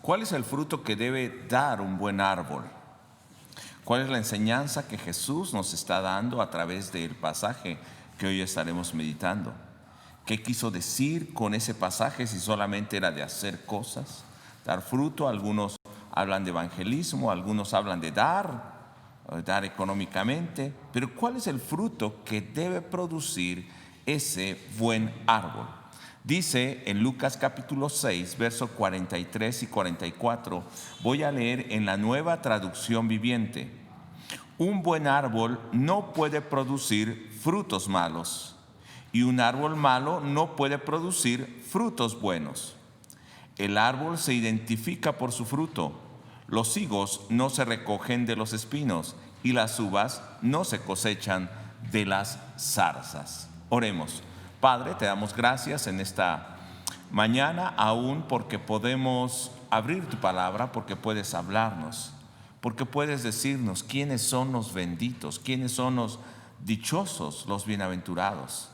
¿Cuál es el fruto que debe dar un buen árbol? ¿Cuál es la enseñanza que Jesús nos está dando a través del pasaje que hoy estaremos meditando? ¿Qué quiso decir con ese pasaje si solamente era de hacer cosas, dar fruto? Algunos hablan de evangelismo, algunos hablan de dar económicamente, pero ¿cuál es el fruto que debe producir ese buen árbol? Dice en Lucas capítulo 6, versos 43 y 44, voy a leer en la Nueva Traducción Viviente. Un buen árbol no puede producir frutos malos, y un árbol malo no puede producir frutos buenos. El árbol se identifica por su fruto. Los higos no se recogen de los espinos, y las uvas no se cosechan de las zarzas. Oremos. Padre, te damos gracias en esta mañana, aún porque podemos abrir tu palabra, porque puedes hablarnos, porque puedes decirnos quiénes son los benditos, quiénes son los dichosos, los bienaventurados.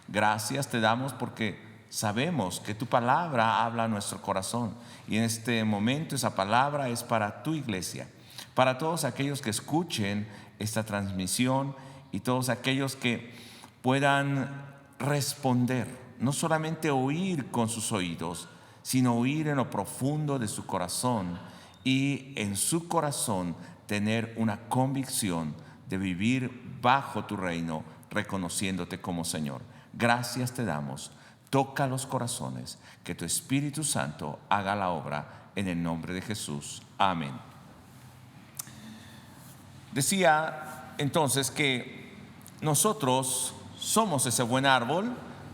Gracias te damos porque sabemos que tu palabra habla a nuestro corazón, y en este momento esa palabra es para tu iglesia, para todos aquellos que escuchen esta transmisión y todos aquellos que puedan responder, no solamente oír con sus oídos, sino oír en lo profundo de su corazón, y en su corazón tener una convicción de vivir bajo tu reino, reconociéndote como Señor. Gracias te damos. Toca los corazones, que tu Espíritu Santo haga la obra en el nombre de Jesús. Amén. Decía entonces que nosotros somos ese buen árbol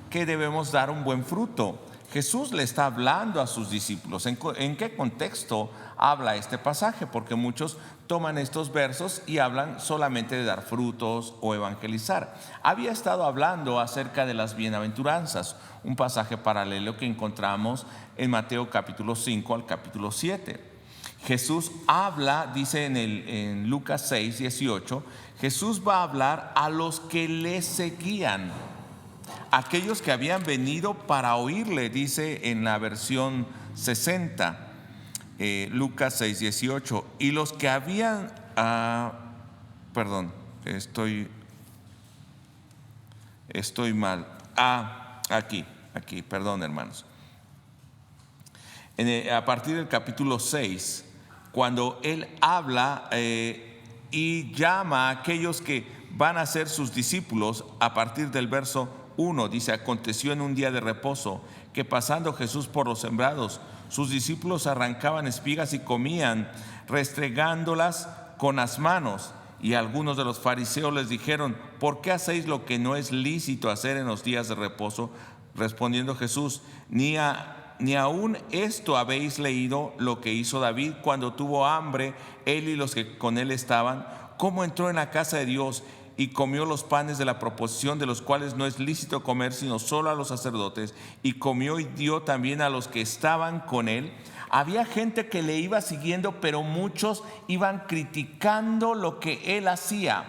que debemos dar un buen fruto. Jesús le está hablando a sus discípulos. ¿En qué contexto habla este pasaje? Porque muchos toman estos versos y hablan solamente de dar frutos o evangelizar. Había estado hablando acerca de las bienaventuranzas, un pasaje paralelo que encontramos en Mateo capítulo 5 al capítulo 7. Jesús habla, dice en Lucas 6, 18, Jesús va a hablar a los que le seguían, aquellos que habían venido para oírle, dice en la versión 60, Lucas 6, 18, y los que habían, estoy mal, aquí, perdón hermanos, a partir del capítulo 6, cuando él habla y llama a aquellos que van a ser sus discípulos, a partir del verso 1, dice: aconteció en un día de reposo que pasando Jesús por los sembrados, sus discípulos arrancaban espigas y comían, restregándolas con las manos. Y algunos de los fariseos les dijeron: ¿por qué hacéis lo que no es lícito hacer en los días de reposo? Respondiendo Jesús: ni aún esto habéis leído lo que hizo David cuando tuvo hambre, él y los que con él estaban, cómo entró en la casa de Dios y comió los panes de la proposición, de los cuales no es lícito comer sino solo a los sacerdotes, y comió y dio también a los que estaban con él. Había gente que le iba siguiendo, pero muchos iban criticando lo que él hacía.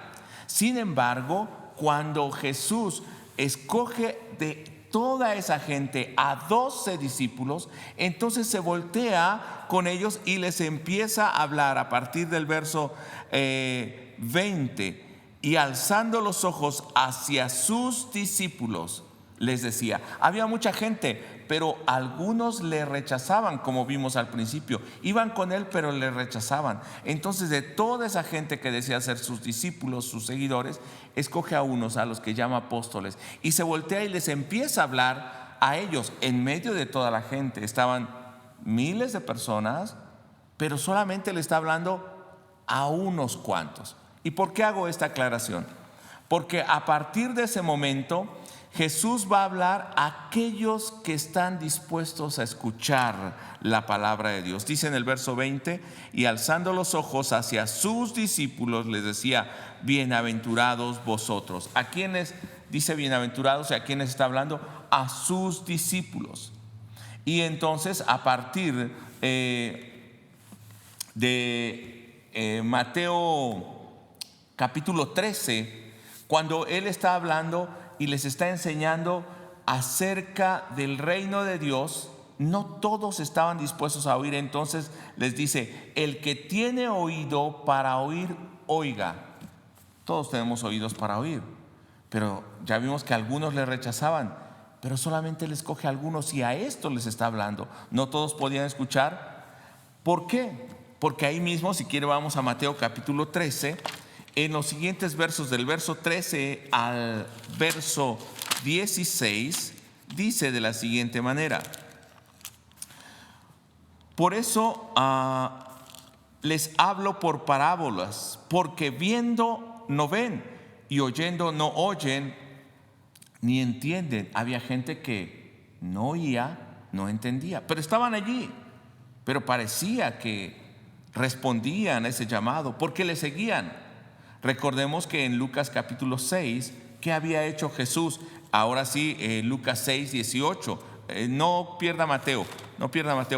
Sin embargo, cuando Jesús escoge de toda esa gente a 12 discípulos, entonces se voltea con ellos y les empieza a hablar a partir del verso 20. Y alzando los ojos hacia sus discípulos, les decía. Había mucha gente, pero algunos le rechazaban, como vimos al principio. Iban con él, pero le rechazaban. Entonces, de toda esa gente que decía ser sus discípulos, sus seguidores, escoge a unos, a los que llama apóstoles, y se voltea y les empieza a hablar a ellos. En medio de toda la gente estaban miles de personas, pero solamente le está hablando a unos cuantos. ¿Y por qué hago esta aclaración? Porque a partir de ese momento Jesús va a hablar a aquellos que están dispuestos a escuchar la palabra de Dios. Dice en el verso 20: y alzando los ojos hacia sus discípulos les decía: bienaventurados vosotros. ¿A quiénes dice bienaventurados y a quiénes está hablando? A sus discípulos. Y entonces a partir de Mateo capítulo 13, cuando él está hablando y les está enseñando acerca del reino de Dios, no todos estaban dispuestos a oír. Entonces les dice: el que tiene oído para oír, oiga. Todos tenemos oídos para oír, pero ya vimos que algunos le rechazaban, pero solamente le escoge a algunos, y a esto les está hablando. No todos podían escuchar. ¿Por qué? Porque ahí mismo, si quiere, vamos a Mateo capítulo 13. En los siguientes versos, del verso 13 al verso 16, dice de la siguiente manera: por eso les hablo por parábolas, porque viendo no ven, y oyendo no oyen ni entienden. Había gente que no oía, no entendía, pero estaban allí, pero parecía que respondían a ese llamado porque le seguían. Recordemos que en Lucas capítulo 6, ¿qué había hecho Jesús? Ahora sí, Lucas 6, 18. No pierda Mateo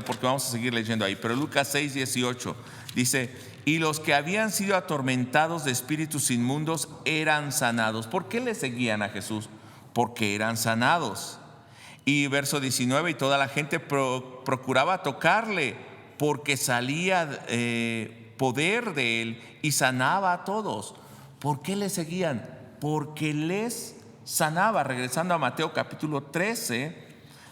porque vamos a seguir leyendo ahí. Pero Lucas 6, 18 dice: y los que habían sido atormentados de espíritus inmundos eran sanados. ¿Por qué le seguían a Jesús? Porque eran sanados. Y verso 19: y toda la gente procuraba tocarle, porque salía poder de él y sanaba a todos. ¿Por qué le seguían? Porque les sanaba. Regresando a Mateo capítulo 13,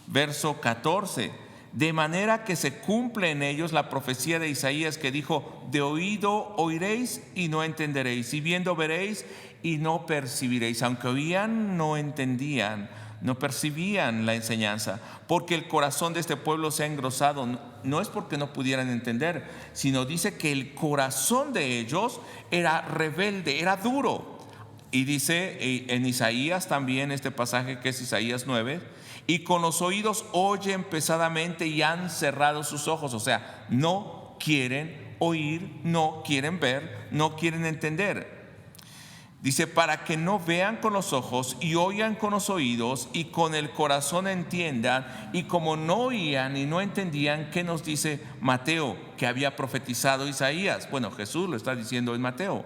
verso 14: de manera que se cumple en ellos la profecía de Isaías, que dijo: de oído oiréis y no entenderéis, y viendo veréis y no percibiréis. Aunque oían, no entendían, no percibían la enseñanza, porque el corazón de este pueblo se ha engrosado. No es porque no pudieran entender, sino dice que el corazón de ellos era rebelde, era duro. Y dice en Isaías también, este pasaje que es Isaías 9: y con los oídos oyen pesadamente y han cerrado sus ojos. O sea, no quieren oír, no quieren ver, no quieren entender. Dice: para que no vean con los ojos y oigan con los oídos y con el corazón entiendan. Y como no oían y no entendían, ¿qué nos dice Mateo que había profetizado Isaías? Bueno, Jesús lo está diciendo en Mateo.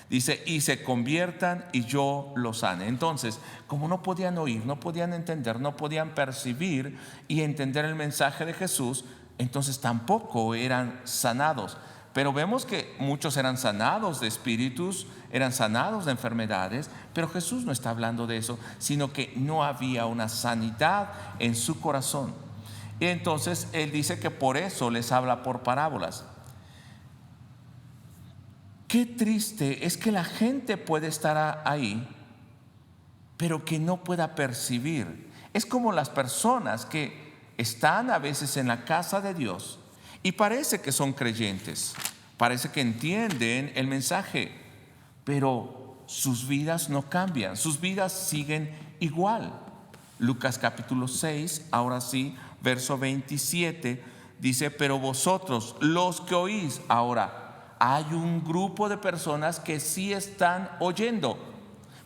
Dice: y se conviertan y yo los sane. Entonces, como no podían oír, no podían entender, no podían percibir y entender el mensaje de Jesús, entonces tampoco eran sanados. Pero vemos que muchos eran sanados de espíritus, eran sanados de enfermedades, pero Jesús no está hablando de eso, sino que no había una sanidad en su corazón. Y entonces Él dice que por eso les habla por parábolas. Qué triste es que la gente puede estar ahí, pero que no pueda percibir. Es como las personas que están a veces en la casa de Dios y parece que son creyentes, parece que entienden el mensaje, pero sus vidas no cambian, sus vidas siguen igual. Lucas capítulo 6, ahora sí, verso 27, dice: pero vosotros, los que oís. Ahora, hay un grupo de personas que sí están oyendo.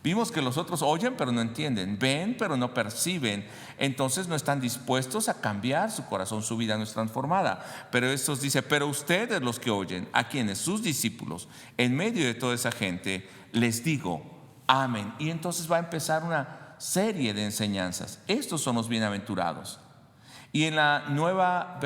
Vimos que los otros oyen pero no entienden, ven pero no perciben. Entonces no están dispuestos a cambiar su corazón, su vida no es transformada. Pero estos dice: pero ustedes, los que oyen, a quienes, sus discípulos, en medio de toda esa gente, les digo amén. Y entonces va a empezar una serie de enseñanzas. Estos son los bienaventurados. Y en la nueva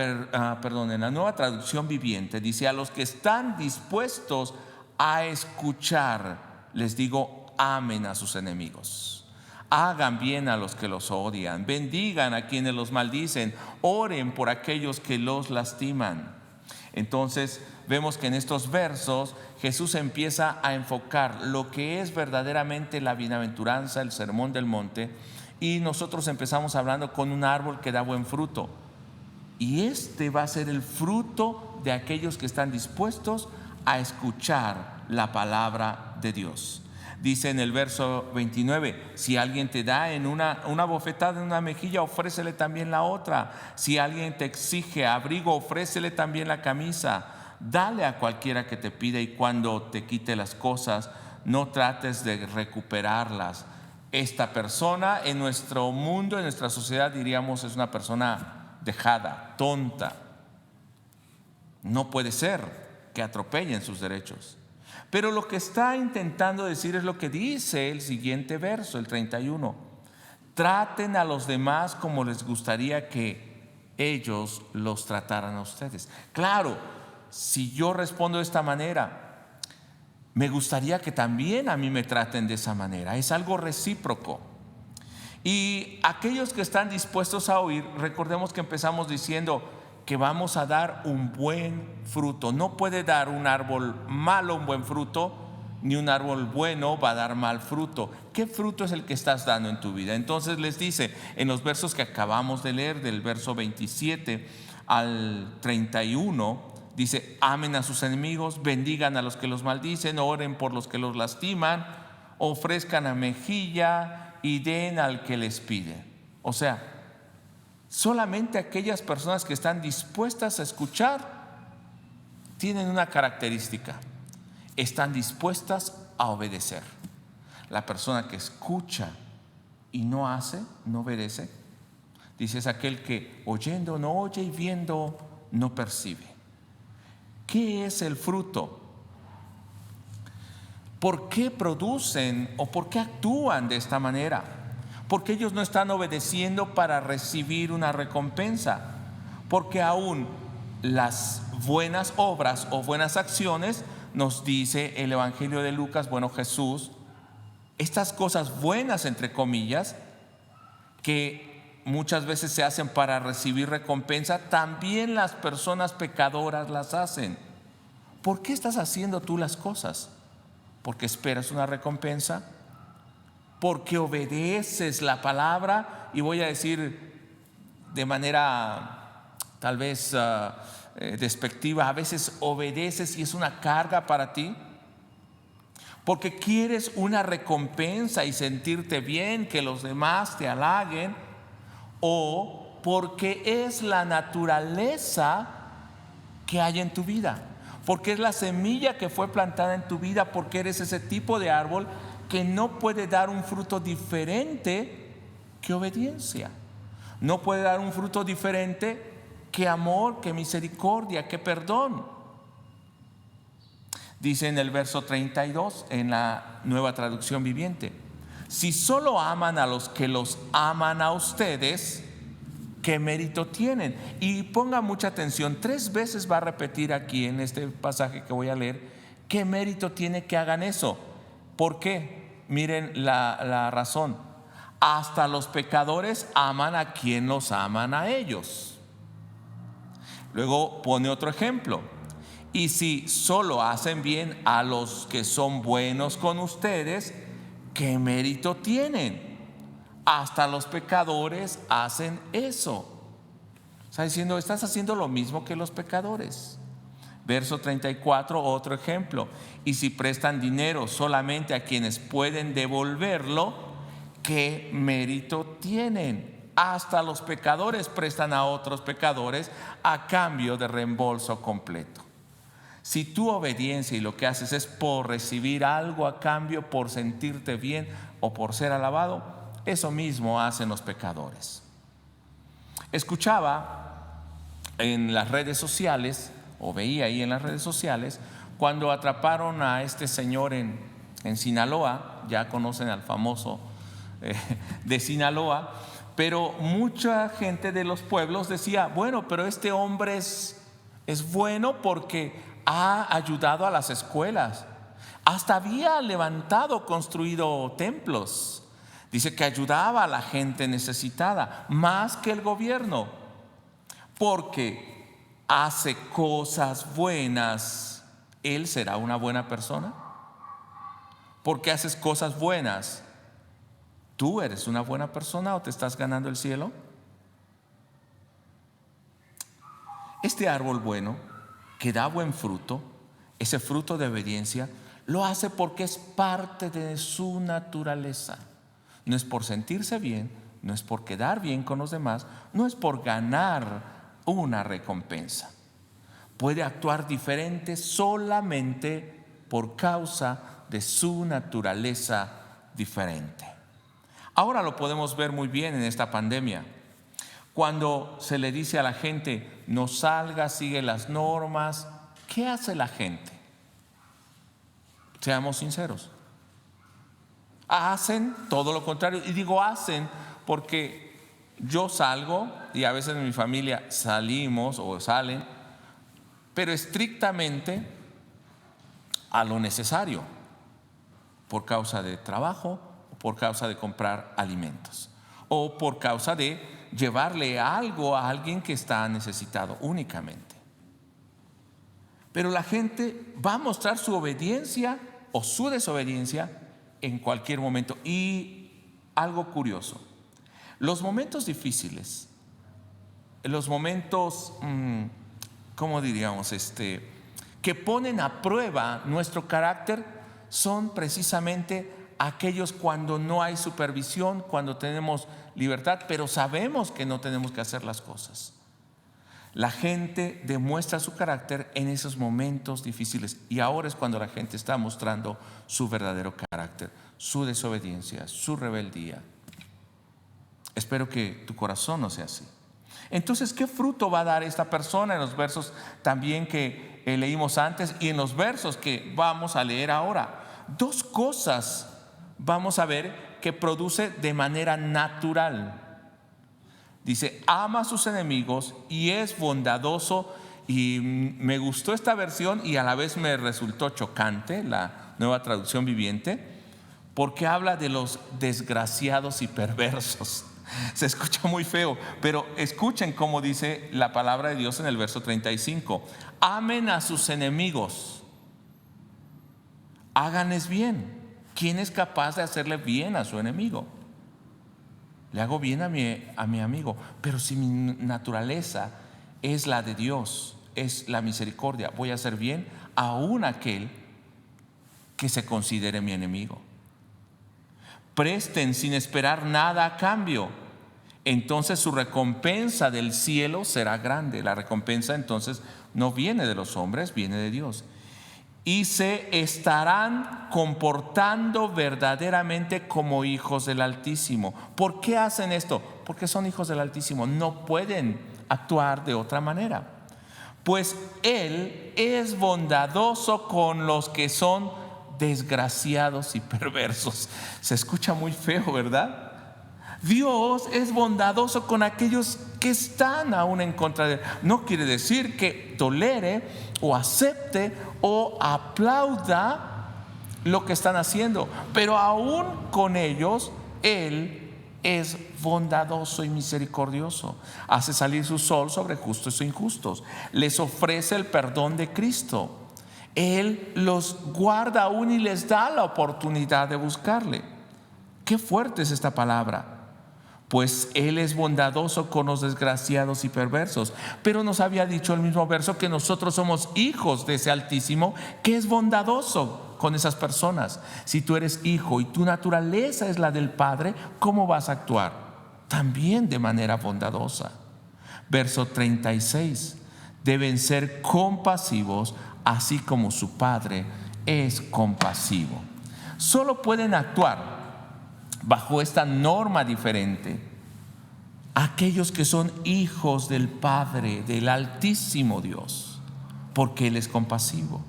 traducción viviente dice: a los que están dispuestos a escuchar, les digo amen a sus enemigos, hagan bien a los que los odian, bendigan a quienes los maldicen, oren por aquellos que los lastiman. Entonces vemos que en estos versos Jesús empieza a enfocar lo que es verdaderamente la bienaventuranza, el sermón del monte. Y nosotros empezamos hablando con un árbol que da buen fruto. Y este va a ser el fruto de aquellos que están dispuestos a escuchar la palabra de Dios. Dice en el verso 29: si alguien te da en una bofetada en una mejilla, ofrécele también la otra. Si alguien te exige abrigo, ofrécele también la camisa. Dale a cualquiera que te pida, y cuando te quite las cosas, no trates de recuperarlas. Esta persona en nuestro mundo, en nuestra sociedad, diríamos es una persona dejada, tonta. No puede ser que atropellen sus derechos. Pero lo que está intentando decir es lo que dice el siguiente verso, el 31: traten a los demás como les gustaría que ellos los trataran a ustedes. Claro, si yo respondo de esta manera, me gustaría que también a mí me traten de esa manera. Es algo recíproco. Y aquellos que están dispuestos a oír, recordemos que empezamos diciendo que vamos a dar un buen fruto. No puede dar un árbol malo un buen fruto, ni un árbol bueno va a dar mal fruto. ¿Qué fruto es el que estás dando en tu vida? Entonces les dice en los versos que acabamos de leer, del verso 27 al 31, dice: amen a sus enemigos, bendigan a los que los maldicen, oren por los que los lastiman, ofrezcan a mejilla y den al que les pide. O sea, solamente aquellas personas que están dispuestas a escuchar tienen una característica: están dispuestas a obedecer. La persona que escucha y no hace, no obedece, dice, es aquel que oyendo no oye y viendo no percibe. ¿Qué es el fruto? ¿Por qué producen o por qué actúan de esta manera? Porque ellos no están obedeciendo para recibir una recompensa. Porque aún las buenas obras o buenas acciones, nos dice el Evangelio de Lucas, bueno, Jesús, estas cosas buenas, entre comillas, que muchas veces se hacen para recibir recompensa, también las personas pecadoras las hacen. ¿Por qué estás haciendo tú las cosas? ¿Porque esperas una recompensa? ¿Porque obedeces la palabra? Y voy a decir de manera tal vez despectiva, a veces obedeces y es una carga para ti. ¿Porque quieres una recompensa y sentirte bien, que los demás te halaguen? ¿O porque es la naturaleza que hay en tu vida? Porque es la semilla que fue plantada en tu vida, porque eres ese tipo de árbol que no puede dar un fruto diferente que obediencia. No puede dar un fruto diferente que amor, que misericordia, que perdón. Dice en el verso 32, en la Nueva Traducción Viviente: si solo aman a los que los aman a ustedes, ¿qué mérito tienen? Y ponga mucha atención, 3 veces va a repetir aquí en este pasaje que voy a leer, ¿qué mérito tiene que hagan eso? ¿Por qué? Miren la razón. Hasta los pecadores aman a quien los aman a ellos. Luego pone otro ejemplo: y si solo hacen bien a los que son buenos con ustedes, ¿qué mérito tienen? Hasta los pecadores hacen eso. Está diciendo, estás haciendo lo mismo que los pecadores. Verso 34, otro ejemplo: y si prestan dinero solamente a quienes pueden devolverlo, ¿qué mérito tienen? Hasta los pecadores prestan a otros pecadores a cambio de reembolso completo. Si tu obediencia y lo que haces es por recibir algo a cambio, por sentirte bien o por ser alabado, eso mismo hacen los pecadores. Escuchaba en las redes sociales, o veía ahí en las redes sociales, cuando atraparon a este señor en Sinaloa. Ya conocen al famoso de Sinaloa, pero mucha gente de los pueblos decía, bueno, pero este hombre es bueno porque ha ayudado a las escuelas, hasta había levantado, construido templos. Dice que ayudaba a la gente necesitada más que el gobierno, porque hace cosas buenas. ¿Él será una buena persona? Porque haces cosas buenas, ¿tú eres una buena persona o te estás ganando el cielo? Este árbol bueno, que da buen fruto, ese fruto de obediencia, lo hace porque es parte de su naturaleza. No es por sentirse bien, no es por quedar bien con los demás, no es por ganar una recompensa. Puede actuar diferente solamente por causa de su naturaleza diferente. Ahora lo podemos ver muy bien en esta pandemia. Cuando se le dice a la gente, no salga, sigue las normas, ¿qué hace la gente? Seamos sinceros. Hacen todo lo contrario. Y digo hacen porque yo salgo, y a veces en mi familia salimos o salen, pero estrictamente a lo necesario, por causa de trabajo, o por causa de comprar alimentos, o por causa de llevarle algo a alguien que está necesitado únicamente. Pero la gente va a mostrar su obediencia o su desobediencia en cualquier momento. Y algo curioso, los momentos difíciles, los momentos, ¿cómo diríamos? Que ponen a prueba nuestro carácter, son precisamente aquellos cuando no hay supervisión, cuando tenemos libertad, pero sabemos que no tenemos que hacer las cosas. La gente demuestra su carácter en esos momentos difíciles, y ahora es cuando la gente está mostrando su verdadero carácter, su desobediencia, su rebeldía. Espero que tu corazón no sea así. Entonces, ¿qué fruto va a dar esta persona en los versos también que leímos antes y en los versos que vamos a leer ahora? Dos cosas vamos a ver que produce de manera natural. Dice, ama a sus enemigos y es bondadoso. Y me gustó esta versión y a la vez me resultó chocante, la Nueva Traducción Viviente, porque habla de los desgraciados y perversos. Se escucha muy feo, pero escuchen cómo dice la palabra de Dios en el verso 35. Amen a sus enemigos, háganles bien. ¿Quién es capaz de hacerle bien a su enemigo? Le hago bien a mi amigo, pero si mi naturaleza es la de Dios, es la misericordia, voy a hacer bien aún a aquel que se considere mi enemigo. Presten sin esperar nada a cambio, entonces su recompensa del cielo será grande. La recompensa entonces no viene de los hombres, viene de Dios. Y se estarán comportando verdaderamente como hijos del Altísimo. ¿Por qué hacen esto? Porque son hijos del Altísimo, no pueden actuar de otra manera. Pues Él es bondadoso con los que son desgraciados y perversos. Se escucha muy feo, ¿verdad? Dios es bondadoso con aquellos que están aún en contra de Él. No quiere decir que tolere o acepte o aplauda lo que están haciendo, pero aún con ellos Él es bondadoso y misericordioso. Hace salir su sol sobre justos e injustos. Les ofrece el perdón de Cristo. Él los guarda aún y les da la oportunidad de buscarle. Qué fuerte es esta palabra. Pues Él es bondadoso con los desgraciados y perversos. Pero nos había dicho el mismo verso que nosotros somos hijos de ese Altísimo, que es bondadoso con esas personas. Si tú eres hijo y tu naturaleza es la del Padre, ¿cómo vas a actuar? También de manera bondadosa. Verso 36. Deben ser compasivos, así como su Padre es compasivo. Solo pueden actuar bajo esta norma diferente aquellos que son hijos del Padre, del Altísimo Dios, porque Él es compasivo.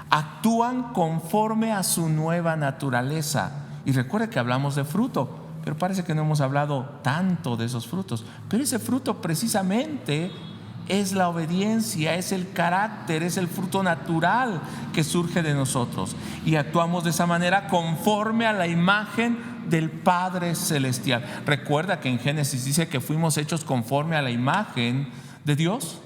Actúan conforme a su nueva naturaleza. Y recuerda que hablamos de fruto, pero parece que no hemos hablado tanto de esos frutos. Pero ese fruto precisamente es la obediencia, es el carácter, es el fruto natural que surge de nosotros. Y actuamos de esa manera conforme a la imagen del Padre Celestial. Recuerda que en Génesis dice que fuimos hechos conforme a la imagen de Dios,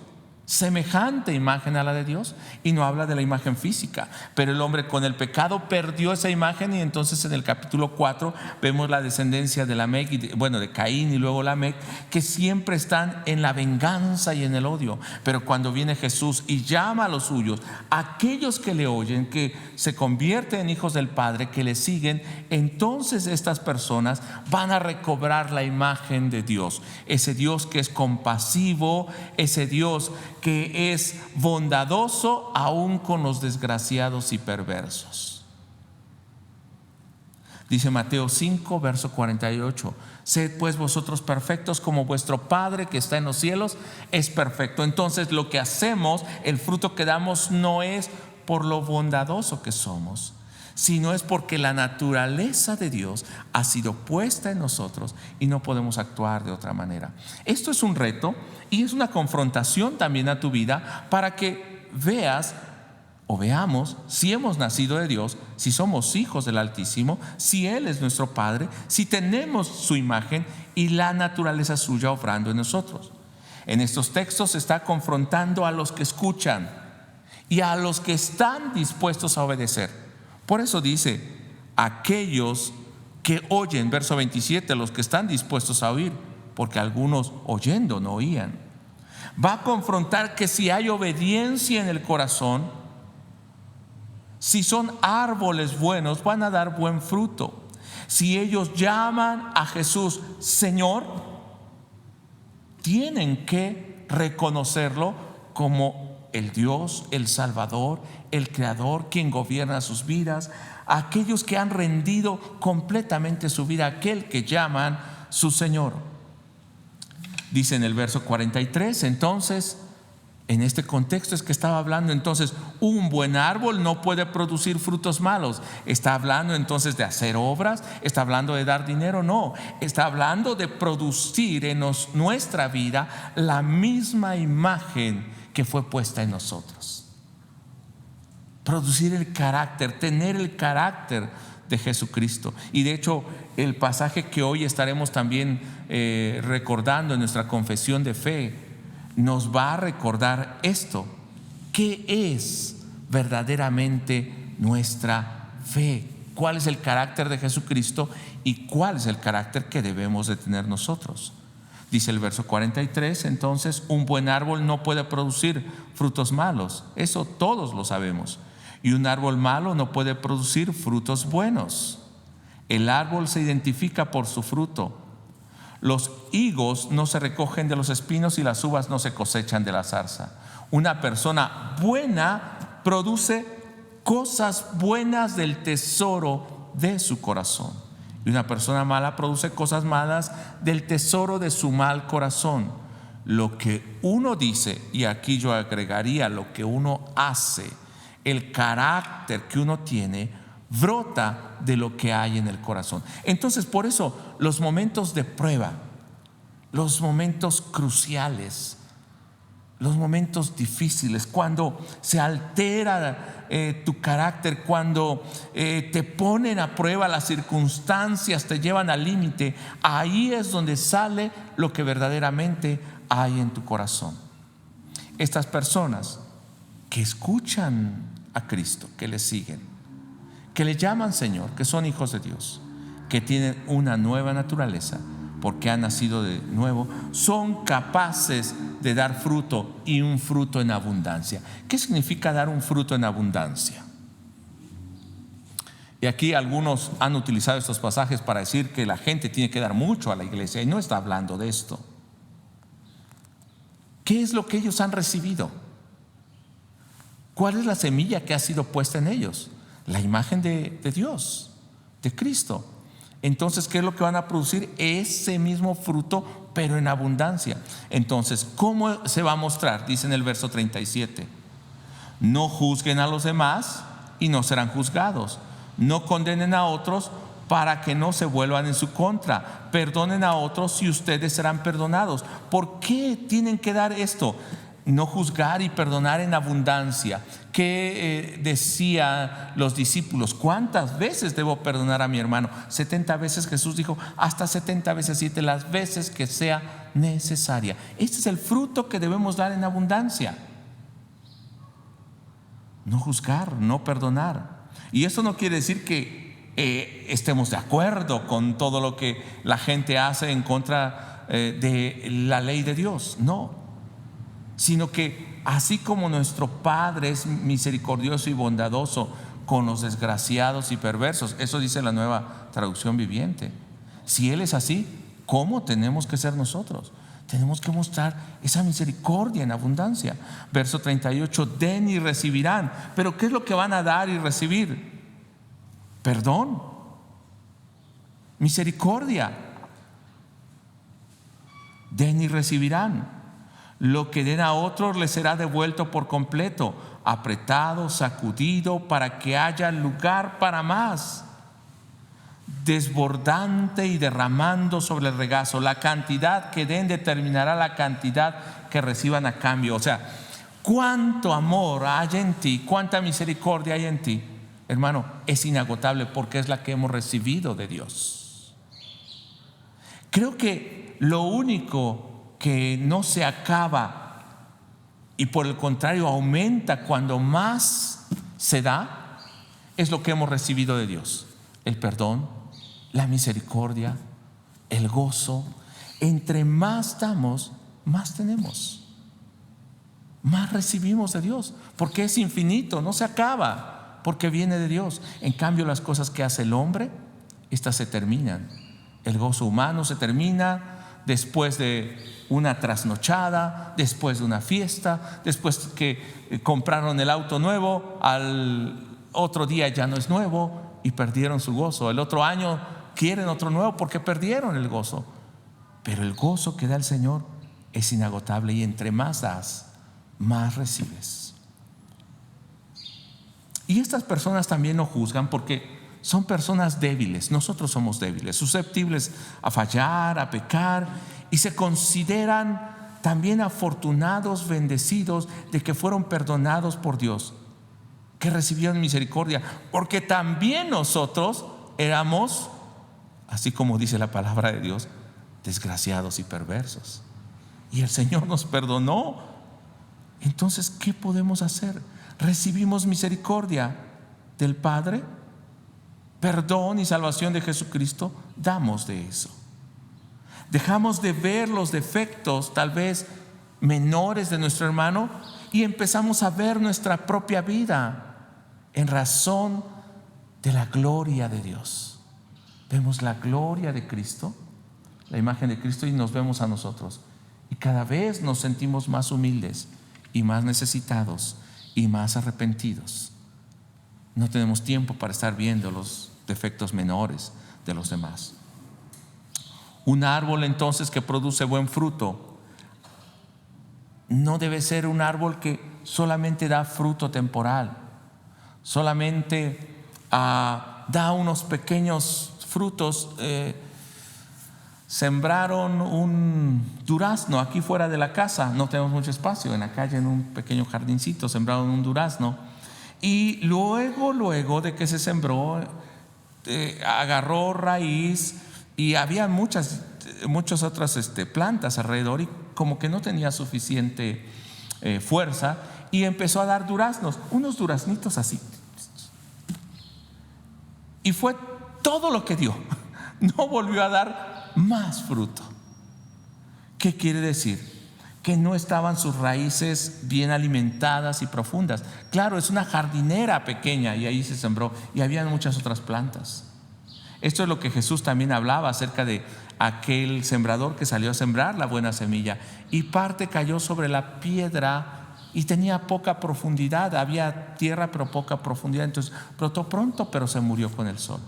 semejante imagen a la de Dios, y no habla de la imagen física. Pero el hombre con el pecado perdió esa imagen, y entonces en el capítulo 4 vemos la descendencia de Lamec de Caín y luego Lamec, que siempre están en la venganza y en el odio. Pero cuando viene Jesús y llama a los suyos, aquellos que le oyen, que se convierten en hijos del Padre, que le siguen, entonces estas personas van a recobrar la imagen de Dios, ese Dios que es compasivo, ese Dios que es bondadoso aún con los desgraciados y perversos. Dice Mateo 5, verso 48: sed pues vosotros perfectos como vuestro Padre que está en los cielos es perfecto. Entonces lo que hacemos, el fruto que damos, no es por lo bondadoso que somos, sino es porque la naturaleza de Dios ha sido puesta en nosotros y no podemos actuar de otra manera. Esto es un reto y es una confrontación también a tu vida para que veas o veamos si hemos nacido de Dios, si somos hijos del Altísimo, si Él es nuestro Padre, si tenemos su imagen y la naturaleza suya obrando en nosotros. En estos textos se está confrontando a los que escuchan y a los que están dispuestos a obedecer. Por eso dice, aquellos que oyen, verso 27, los que están dispuestos a oír, porque algunos oyendo no oían. Va a confrontar que si hay obediencia en el corazón, si son árboles buenos, van a dar buen fruto. Si ellos llaman a Jesús Señor, tienen que reconocerlo como el Dios, el Salvador, el Creador, quien gobierna sus vidas, aquellos que han rendido completamente su vida a aquel que llaman su Señor. Dice en el verso 43, entonces, en este contexto es que estaba hablando entonces, un buen árbol no puede producir frutos malos. ¿Está hablando entonces de hacer obras? ¿Está hablando de dar dinero? No, está hablando de producir en nuestra vida la misma imagen que fue puesta en nosotros. Producir el carácter, tener el carácter de Jesucristo. Y de hecho el pasaje que hoy estaremos también recordando en nuestra confesión de fe nos va a recordar esto. ¿Qué es verdaderamente nuestra fe? ¿Cuál es el carácter de Jesucristo y cuál es el carácter que debemos de tener nosotros? Dice el verso 43, entonces un buen árbol no puede producir frutos malos. Eso todos lo sabemos. Y un árbol malo no puede producir frutos buenos. El árbol se identifica por su fruto. Los higos no se recogen de los espinos y las uvas no se cosechan de la zarza. Una persona buena produce cosas buenas del tesoro de su corazón. Y una persona mala produce cosas malas del tesoro de su mal corazón. Lo que uno dice, y aquí yo agregaría lo que uno hace, el carácter que uno tiene, brota de lo que hay en el corazón. Entonces, por eso los momentos de prueba, los momentos cruciales, los momentos difíciles, cuando se altera tu carácter, cuando te ponen a prueba, las circunstancias te llevan al límite, ahí es donde sale lo que verdaderamente hay en tu corazón. Estas personas que escuchan a Cristo, que le siguen, que le llaman Señor, que son hijos de Dios, que tienen una nueva naturaleza porque han nacido de nuevo, son capaces de dar fruto, y un fruto en abundancia. ¿Qué significa dar un fruto en abundancia? Y aquí algunos han utilizado estos pasajes para decir que la gente tiene que dar mucho a la iglesia, y no está hablando de esto. ¿Qué es lo que ellos han recibido? ¿Cuál es la semilla que ha sido puesta en ellos? La imagen de Dios, de Cristo. Entonces, ¿qué es lo que van a producir? Ese mismo fruto, pero en abundancia. Entonces, ¿cómo se va a mostrar? Dice en el verso 37, no juzguen a los demás y no serán juzgados. No condenen a otros para que no se vuelvan en su contra. Perdonen a otros y ustedes serán perdonados. ¿Por qué tienen que dar esto? No juzgar y perdonar en abundancia. ¿Qué decían los discípulos? ¿Cuántas veces debo perdonar a mi hermano? 70 veces. Jesús dijo hasta 70 veces 7, las veces que sea necesaria. Este es el fruto que debemos dar en abundancia. No juzgar, no perdonar. Y eso no quiere decir que estemos de acuerdo con todo lo que la gente hace en contra de la ley de Dios. No. Sino que así como nuestro Padre es misericordioso y bondadoso con los desgraciados y perversos, eso dice la Nueva Traducción Viviente, si Él es así, ¿cómo tenemos que ser nosotros? Tenemos que mostrar esa misericordia en abundancia. Verso 38, den y recibirán. Pero ¿qué es lo que van a dar y recibir? Perdón, misericordia. Den y recibirán. Lo que den a otros les será devuelto por completo. apretado, sacudido, para que haya lugar para más, desbordante y derramando sobre el regazo. La cantidad que den determinará la cantidad que reciban a cambio. O sea, cuánto amor hay en ti, cuánta misericordia hay en ti, hermano, es inagotable, porque es la que hemos recibido de Dios. Creo que lo único que no se acaba y por el contrario aumenta cuando más se da es lo que hemos recibido de Dios: el perdón, la misericordia, el gozo. Entre más damos, más tenemos, más recibimos de Dios, porque es infinito, no se acaba, porque viene de Dios. En cambio, las cosas que hace el hombre, estas se terminan. El gozo humano se termina después de una trasnochada, después de una fiesta, después que compraron el auto nuevo, al otro día ya no es nuevo y perdieron su gozo. El otro año quieren otro nuevo porque perdieron el gozo. Pero el gozo que da el Señor es inagotable, y entre más das, más recibes. Y estas personas también no juzgan, porque son personas débiles. Nosotros somos débiles, susceptibles a fallar, a pecar, y se consideran también afortunados, bendecidos de que fueron perdonados por Dios, que recibieron misericordia, porque también nosotros éramos, así como dice la palabra de Dios, desgraciados y perversos, y el Señor nos perdonó. Entonces, ¿qué podemos hacer? Recibimos misericordia del Padre, perdón y salvación de Jesucristo, damos de eso. Dejamos de ver los defectos tal vez menores de nuestro hermano y empezamos a ver nuestra propia vida en razón de la gloria de Dios. Vemos la gloria de Cristo, la imagen de Cristo, y nos vemos a nosotros, y cada vez nos sentimos más humildes y más necesitados y más arrepentidos. No tenemos tiempo para estar viendo los defectos menores de los demás. Un árbol entonces que produce buen fruto no debe ser un árbol que solamente da fruto temporal, solamente da unos pequeños frutos. Sembraron un durazno aquí fuera de la casa, no tenemos mucho espacio, en la calle, en un pequeño jardincito, sembraron un durazno, y luego de que se sembró, agarró raíz, y había muchas otras plantas alrededor, y como que no tenía suficiente fuerza, y empezó a dar duraznos, unos duraznitos así, y fue todo lo que dio. No volvió a dar más fruto. ¿Qué quiere decir? Que no estaban sus raíces bien alimentadas y profundas. Claro, es una jardinera pequeña, y ahí se sembró, y había muchas otras plantas. Esto es lo que Jesús también hablaba acerca de aquel sembrador que salió a sembrar la buena semilla, y parte cayó sobre la piedra y tenía poca profundidad. Había tierra pero poca profundidad, entonces brotó pronto, pero se murió con el sol.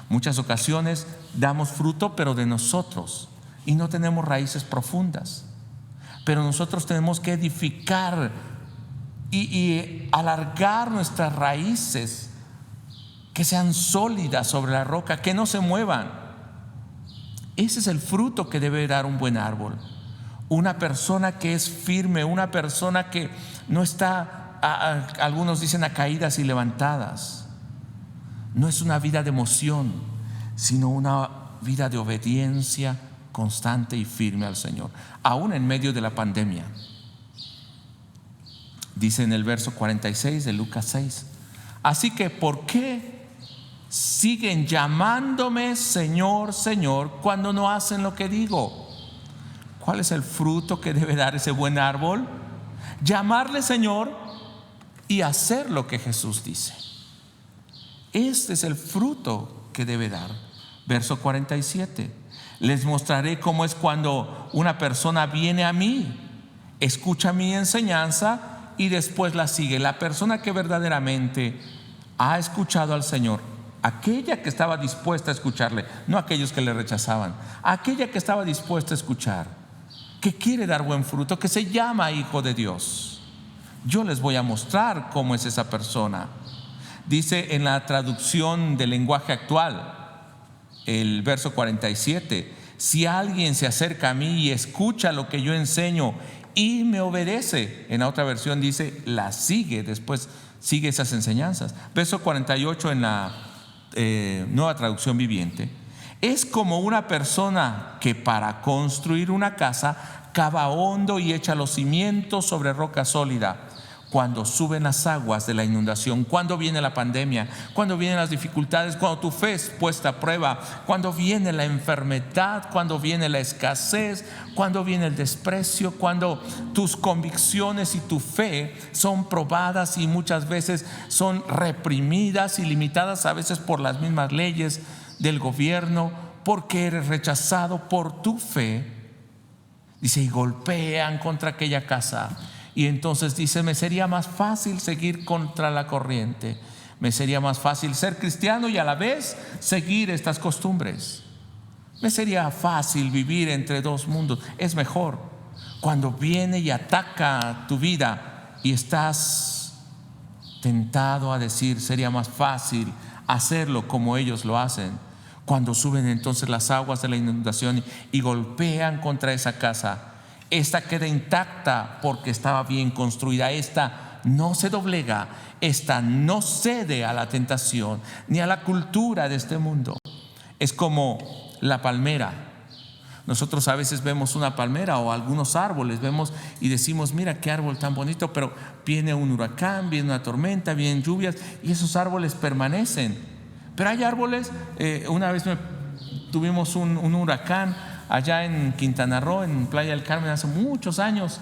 Muchas ocasiones damos fruto, pero de nosotros, y no tenemos raíces profundas. Pero nosotros tenemos que edificar y alargar nuestras raíces, que sean sólidas sobre la roca, que no se muevan. Ese es el fruto que debe dar un buen árbol. Una persona que es firme, una persona que no está, algunos dicen, a caídas y levantadas. No es una vida de emoción, sino una vida de obediencia constante y firme al Señor, aún en medio de la pandemia. Dice en el verso 46 de Lucas 6: así que, ¿por qué siguen llamándome Señor, Señor, cuando no hacen lo que digo? ¿Cuál es el fruto que debe dar ese buen árbol? Llamarle Señor y hacer lo que Jesús dice. Este es el fruto que debe dar. Verso 47: les mostraré cómo es cuando una persona viene a mí, escucha mi enseñanza y después la sigue. La persona que verdaderamente ha escuchado al Señor, aquella que estaba dispuesta a escucharle, no aquellos que le rechazaban, aquella que estaba dispuesta a escuchar, que quiere dar buen fruto, que se llama hijo de Dios, yo les voy a mostrar cómo es esa persona. Dice en la traducción del lenguaje actual, el verso 47, si alguien se acerca a mí y escucha lo que yo enseño y me obedece. En la otra versión dice, la sigue, después sigue esas enseñanzas. Verso 48 en la Nueva Traducción Viviente, es como una persona que para construir una casa cava hondo y echa los cimientos sobre roca sólida. Cuando suben las aguas de la inundación, cuando viene la pandemia, cuando vienen las dificultades, cuando tu fe es puesta a prueba, cuando viene la enfermedad, cuando viene la escasez, cuando viene el desprecio, cuando tus convicciones y tu fe son probadas y muchas veces son reprimidas y limitadas a veces por las mismas leyes del gobierno, porque eres rechazado por tu fe. Dice, y golpean contra aquella casa. Y entonces dice, me sería más fácil seguir contra la corriente. Me sería más fácil ser cristiano y a la vez seguir estas costumbres. Me sería fácil vivir entre dos mundos. Es mejor cuando viene y ataca tu vida y estás tentado a decir, sería más fácil hacerlo como ellos lo hacen. Cuando suben entonces las aguas de la inundación y golpean contra esa casa, esta queda intacta porque estaba bien construida. Esta no se doblega, esta no cede a la tentación ni a la cultura de este mundo. Es como la palmera. Nosotros a veces vemos una palmera o algunos árboles, vemos y decimos, mira qué árbol tan bonito, pero viene un huracán, viene una tormenta, vienen lluvias y esos árboles permanecen. Pero hay árboles, una vez tuvimos un huracán allá en Quintana Roo, en Playa del Carmen, hace muchos años.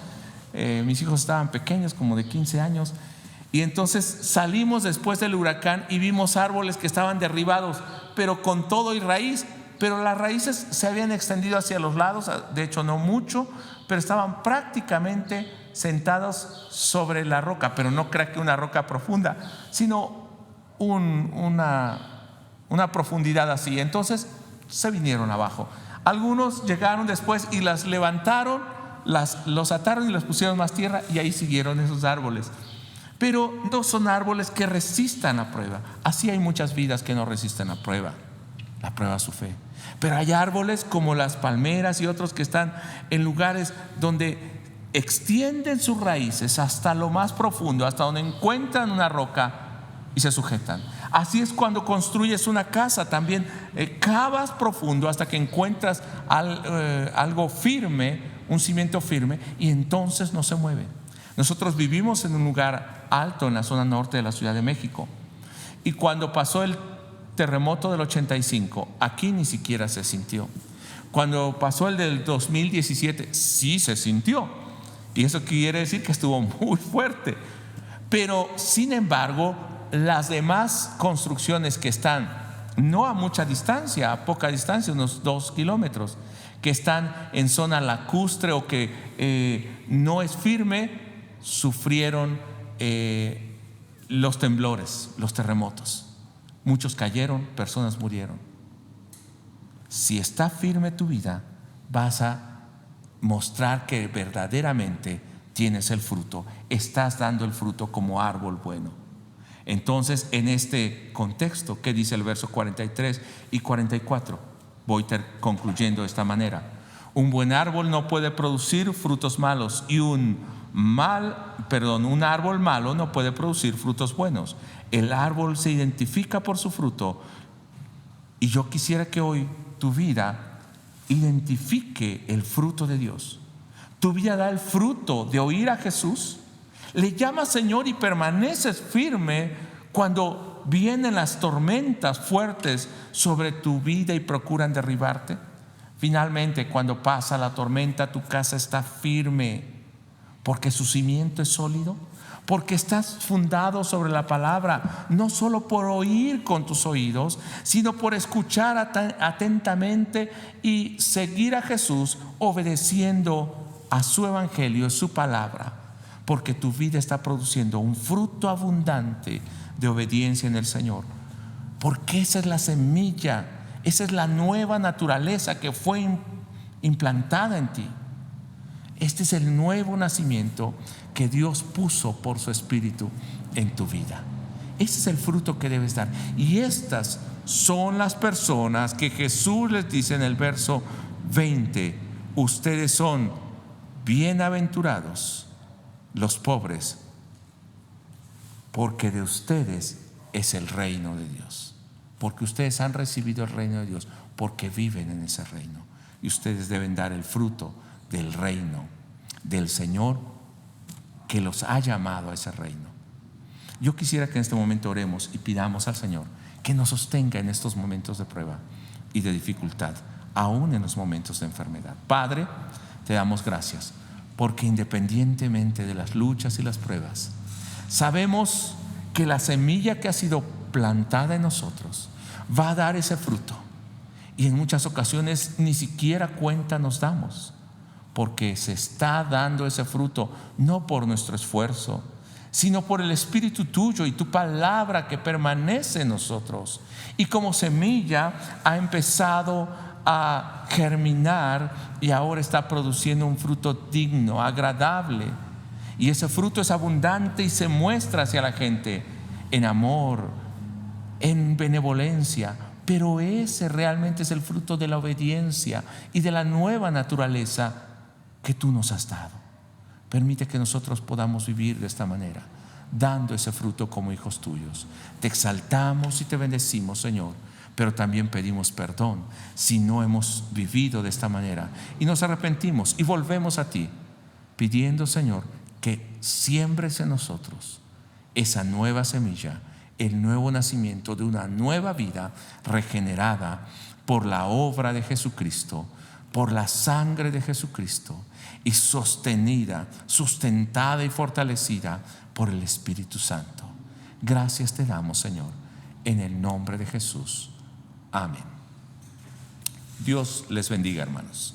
Mis hijos estaban pequeños, como de 15 años. Y entonces salimos después del huracán y vimos árboles que estaban derribados, pero con todo y raíz. Pero las raíces se habían extendido hacia los lados, de hecho no mucho, pero estaban prácticamente sentados sobre la roca. Pero no crea que una roca profunda, sino una profundidad así. Entonces se vinieron abajo. Algunos llegaron después y las levantaron, los ataron y los pusieron más tierra, y ahí siguieron esos árboles. Pero no son árboles que resistan la prueba. Así hay muchas vidas que no resisten la prueba a su fe. Pero hay árboles como las palmeras y otros que están en lugares donde extienden sus raíces hasta lo más profundo, hasta donde encuentran una roca y se sujetan. Así es cuando construyes una casa, también cavas profundo hasta que encuentras algo firme, un cimiento firme, y entonces no se mueve. Nosotros vivimos en un lugar alto en la zona norte de la Ciudad de México, y cuando pasó el terremoto del 85, aquí ni siquiera se sintió. Cuando pasó el del 2017, sí se sintió, y eso quiere decir que estuvo muy fuerte. Pero sin embargo, las demás construcciones que están no a mucha distancia, a poca distancia, unos 2 kilómetros, que están en zona lacustre o que no es firme, sufrieron los temblores, los terremotos. Muchos cayeron, personas murieron. Si está firme tu vida, vas a mostrar que verdaderamente tienes el fruto, estás dando el fruto como árbol bueno. Entonces, en este contexto, ¿qué dice el verso 43 y 44? Voy concluyendo de esta manera. Un buen árbol no puede producir frutos malos, y un árbol malo no puede producir frutos buenos. El árbol se identifica por su fruto, y yo quisiera que hoy tu vida identifique el fruto de Dios. Tu vida da el fruto de oír a Jesús, le llamas Señor y permaneces firme cuando vienen las tormentas fuertes sobre tu vida y procuran derribarte. Finalmente, cuando pasa la tormenta, tu casa está firme porque su cimiento es sólido, porque estás fundado sobre la palabra, no solo por oír con tus oídos, sino por escuchar atentamente y seguir a Jesús, obedeciendo a su evangelio, su palabra, porque tu vida está produciendo un fruto abundante de obediencia en el Señor. Porque esa es la semilla, esa es la nueva naturaleza que fue implantada en ti. Este es el nuevo nacimiento que Dios puso por su Espíritu en tu vida. Ese es el fruto que debes dar. Y estas son las personas que Jesús les dice en el verso 20: ustedes son bienaventurados los pobres, porque de ustedes es el reino de Dios. Porque ustedes han recibido el reino de Dios, porque viven en ese reino. Y ustedes deben dar el fruto del reino del Señor que los ha llamado a ese reino. Yo quisiera que en este momento oremos y pidamos al Señor que nos sostenga en estos momentos de prueba y de dificultad, aún en los momentos de enfermedad. Padre, te damos gracias porque independientemente de las luchas y las pruebas, sabemos que la semilla que ha sido plantada en nosotros va a dar ese fruto. Y en muchas ocasiones ni siquiera cuenta nos damos, porque se está dando ese fruto no por nuestro esfuerzo, sino por el Espíritu tuyo y tu palabra que permanece en nosotros. Y como semilla ha empezado a germinar y ahora está produciendo un fruto digno, agradable. Y ese fruto es abundante y se muestra hacia la gente en amor, en benevolencia. Pero ese realmente es el fruto de la obediencia y de la nueva naturaleza que tú nos has dado. Permite que nosotros podamos vivir de esta manera, dando ese fruto como hijos tuyos. Te exaltamos y te bendecimos, Señor, pero también pedimos perdón si no hemos vivido de esta manera, y nos arrepentimos y volvemos a ti, pidiendo, Señor, que siembres en nosotros esa nueva semilla, el nuevo nacimiento de una nueva vida regenerada por la obra de Jesucristo, por la sangre de Jesucristo, y sostenida, sustentada y fortalecida por el Espíritu Santo. Gracias te damos, Señor, en el nombre de Jesús. Amén. Dios les bendiga, hermanos.